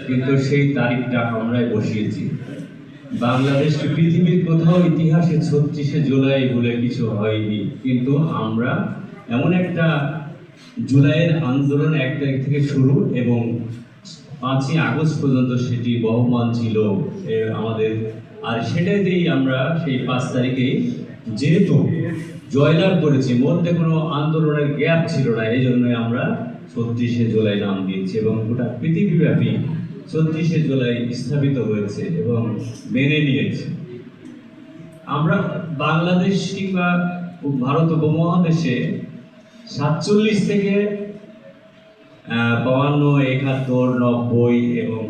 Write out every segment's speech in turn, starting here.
কিন্তু সেই তারিখটা আমরাই বসিয়েছি। বাংলাদেশকে পৃথিবীর কোথাও ইতিহাসে ৩৬শে জুলাই বলে কিছু হয়নি, কিন্তু আমরা এমন একটা জুলাইয়ের আন্দোলন ১ তারিখ থেকে শুরু এবং ৫ই আগস্ট পর্যন্ত সেটি বহমান ছিল আমাদের। আর সেটাই দিয়েই আমরা সেই ৫ তারিখেই যেহেতু জয়লাভ করেছি, মধ্যে কোনো আন্দোলনের গ্যাপ ছিল না, এই জন্যই আমরা ৩৬শে জুলাই নাম দিয়েছি এবং গোটা পৃথিবীব্যাপী ৩৬শে জুলাই স্থাপিত হয়েছে এবং মেনে নিয়েছে। আমরা বাংলাদেশ কিংবা ভারত উপমহাদেশে ৪৭ থেকে ৫২, ৭১, ৯০ এবং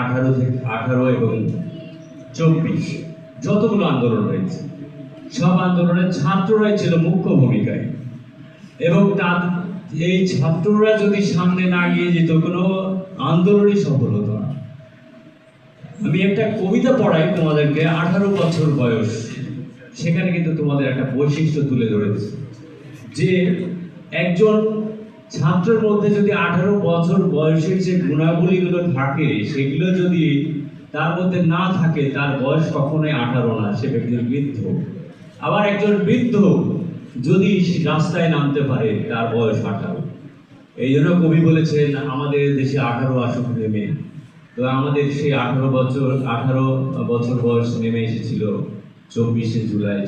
১৮ এবং ২৪ যতগুলো আন্দোলন হয়েছে, সব আন্দোলনে ছাত্ররাই ছিল মুখ্য ভূমিকায় এবং এই ছাত্ররা যদি সামনে না গিয়ে যেত, কোনো আন্দোলনই সফল হতো না। আমি একটা কবিতা পড়াই তোমাদেরকে, ১৮ বছর বয়স, সেখানে কিন্তু তোমাদের একটা বৈশিষ্ট্য তুলে ধরেছে যে একজন ছাত্রের মধ্যে যদি ১৮ বছর বয়সের যে গুণাবলীগুলো থাকে, সেগুলো যদি তার মধ্যে না থাকে, তার বয়স কখনোই ১৮ না, সে একজন বৃদ্ধ। আবার একজন বৃদ্ধ যদি রাস্তায় নামতে পারে, তার বয়স ১৮। এই জন্য কবি বলেছেন আমাদের দেশে ১৮ আসুক নেমে। তো আমাদের সেই ১৮ বছর বয়স নেমে এসেছিল ২৪শে জুলাই।